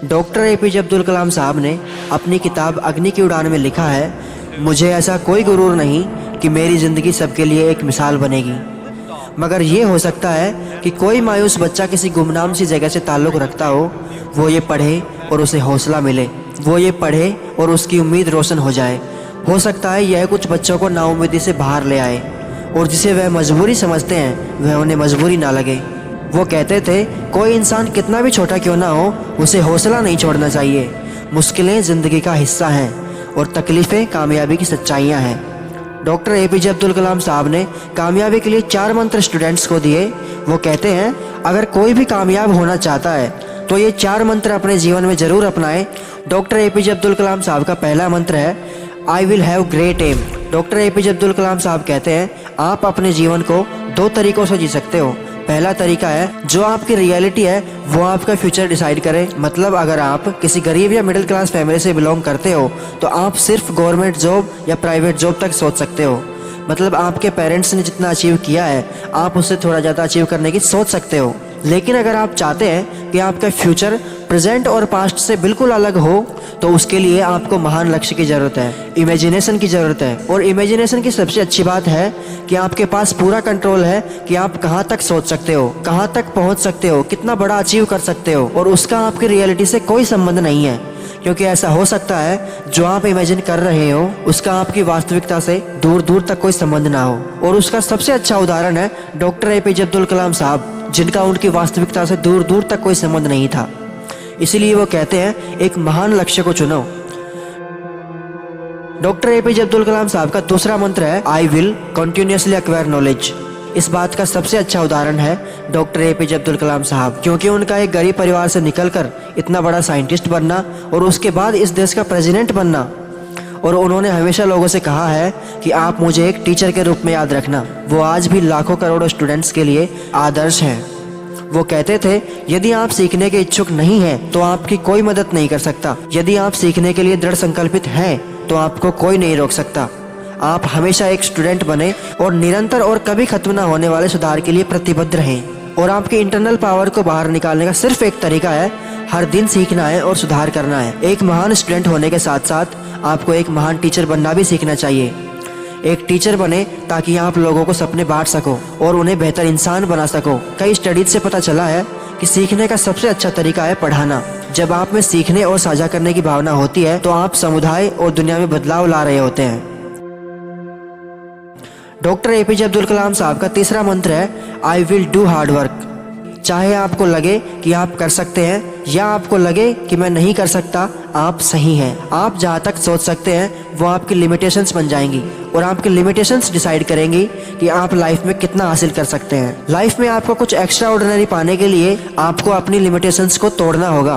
Doctor APJ Abdul Kalam साहब ने अपनी किताब अग्नि की उड़ान में लिखा है, मुझे ऐसा कोई गुरूर नहीं कि मेरी ज़िंदगी सबके लिए एक मिसाल बनेगी, मगर ये हो सकता है कि कोई मायूस बच्चा किसी गुमनाम सी जगह से ताल्लुक़ रखता हो, वो ये पढ़े और उसे हौसला मिले, वो ये पढ़े और उसकी उम्मीद रोशन हो जाए। हो सकता है यह कुछ बच्चों को नाउम्मीदी से बाहर ले आए और जिसे वह मजबूरी समझते हैं वह उन्हें मजबूरी ना लगे। वो कहते थे, कोई इंसान कितना भी छोटा क्यों ना हो, उसे हौसला नहीं छोड़ना चाहिए। मुश्किलें ज़िंदगी का हिस्सा हैं और तकलीफ़ें कामयाबी की सच्चाइयाँ हैं। डॉक्टर एपीजे अब्दुल कलाम साहब ने कामयाबी के लिए 4 मंत्र स्टूडेंट्स को दिए। वो कहते हैं, अगर कोई भी कामयाब होना चाहता है तो ये 4 मंत्र अपने जीवन में ज़रूर अपनाएं। डॉक्टर एपीजे अब्दुल कलाम साहब का पहला मंत्र है, I will have great aim. Doctor APJ Abdul Kalam साहब कहते हैं, आप अपने जीवन को 2 तरीक़ों से जी सकते हो। पहला तरीका है, जो आपकी रियलिटी है वो आपका फ्यूचर डिसाइड करे। मतलब अगर आप किसी गरीब या मिडिल क्लास फैमिली से बिलोंग करते हो तो आप सिर्फ गवर्नमेंट जॉब या प्राइवेट जॉब तक सोच सकते हो। मतलब आपके पेरेंट्स ने जितना अचीव किया है आप उससे थोड़ा ज़्यादा अचीव करने की सोच सकते हो। लेकिन अगर आप चाहते हैं कि आपका फ्यूचर प्रेजेंट और पास्ट से बिल्कुल अलग हो तो उसके लिए आपको महान लक्ष्य की ज़रूरत है, इमेजिनेशन की ज़रूरत है। और इमेजिनेशन की सबसे अच्छी बात है कि आपके पास पूरा कंट्रोल है कि आप कहाँ तक सोच सकते हो, कहाँ तक पहुँच सकते हो, कितना बड़ा अचीव कर सकते हो, और उसका आपकी रियलिटी से कोई संबंध नहीं है। क्योंकि ऐसा हो सकता है जो आप इमेजिन कर रहे हो उसका आपकी वास्तविकता से दूर दूर तक कोई संबंध ना हो। और उसका सबसे अच्छा उदाहरण है डॉक्टर एपीजे अब्दुल कलाम साहब, जिनका उनकी वास्तविकता से दूर दूर तक कोई संबंध नहीं था। इसीलिए वो कहते हैं, एक महान लक्ष्य को चुनो। डॉक्टर एपीजे अब्दुल कलाम साहब का दूसरा मंत्र है, I will continuously acquire knowledge. इस बात का सबसे अच्छा उदाहरण है डॉक्टर एपीजे अब्दुल कलाम साहब, क्योंकि उनका एक गरीब परिवार से निकलकर इतना बड़ा साइंटिस्ट बनना और उसके बाद इस देश का प्रेसिडेंट बनना। और उन्होंने हमेशा लोगों से कहा है कि आप मुझे एक टीचर के रूप में याद रखना। वो आज भी लाखों करोड़ों स्टूडेंट्स के लिए आदर्श हैं। वो कहते थे, यदि आप सीखने के इच्छुक नहीं हैं तो आपकी कोई मदद नहीं कर सकता। यदि आप सीखने के लिए दृढ़ संकल्पित हैं तो आपको कोई नहीं रोक सकता। आप हमेशा एक स्टूडेंट बने और निरंतर और कभी खत्म ना होने वाले सुधार के लिए प्रतिबद्ध रहें। और आपकी इंटरनल पावर को बाहर निकालने का सिर्फ एक तरीका है, हर दिन सीखना है और सुधार करना है। एक महान स्टूडेंट होने के साथ साथ आपको एक महान टीचर बनना भी सीखना चाहिए। एक टीचर बने ताकि आप लोगों को सपने बांट सको और उन्हें बेहतर इंसान बना सको। कई स्टडीज से पता चला है कि सीखने का सबसे अच्छा तरीका है पढ़ाना। जब आप में सीखने और साझा करने की भावना होती है तो आप समुदाय और दुनिया में बदलाव ला रहे होते हैं। डॉक्टर एपीजे अब्दुल कलाम साहब का तीसरा मंत्र है, I will do hard work. चाहे आपको लगे कि आप कर सकते हैं या आपको लगे कि मैं नहीं कर सकता, आप सही हैं। आप जहाँ तक सोच सकते हैं वो आपकी लिमिटेशंस बन जाएंगी और आपकी लिमिटेशंस डिसाइड करेंगी कि आप लाइफ में कितना हासिल कर सकते हैं। लाइफ में आपको कुछ एक्स्ट्रा ऑर्डिनरी पाने के लिए आपको अपनी लिमिटेशंस को तोड़ना होगा,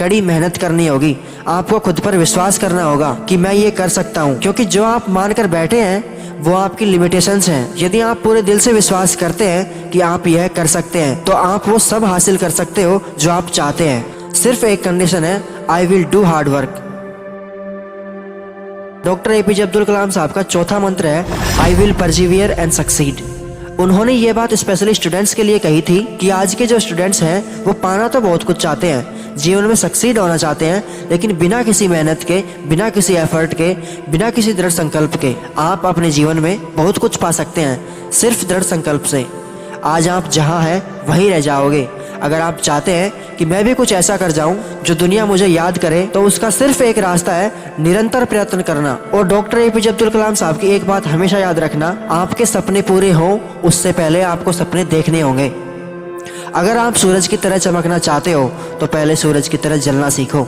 कड़ी मेहनत करनी होगी, आपको खुद पर विश्वास करना होगा कि मैं ये कर सकता हूँ। क्योंकि जो आप मानकर बैठे हैं वो आपकी लिमिटेशंस हैं। यदि आप पूरे दिल से विश्वास करते हैं कि आप यह कर सकते हैं तो आप वो सब हासिल कर सकते हो जो आप चाहते हैं। सिर्फ एक कंडीशन है, I will do hard work. Doctor APJ Abdul Kalam साहब का चौथा मंत्र है, I will persevere and succeed. उन्होंने ये बात स्पेशली स्टूडेंट्स के लिए कही थी कि आज के जो स्टूडेंट्स हैं वो पाना तो बहुत कुछ चाहते हैं, जीवन में सक्सीड होना चाहते हैं, लेकिन बिना किसी मेहनत के, बिना किसी एफर्ट के, बिना किसी दृढ़ संकल्प के आप अपने जीवन में बहुत कुछ पा सकते हैं सिर्फ दृढ़ संकल्प से। आज आप जहाँ हैं वहीं रह जाओगे। अगर आप चाहते हैं कि मैं भी कुछ ऐसा कर जाऊं जो दुनिया मुझे याद करे तो उसका सिर्फ एक रास्ता है, निरंतर प्रयत्न करना। और डॉक्टर एपीजे अब्दुल कलाम साहब की एक बात हमेशा याद रखना, आपके सपने पूरे हों उससे पहले आपको सपने देखने होंगे। अगर आप सूरज की तरह चमकना चाहते हो तो पहले सूरज की तरह जलना सीखो।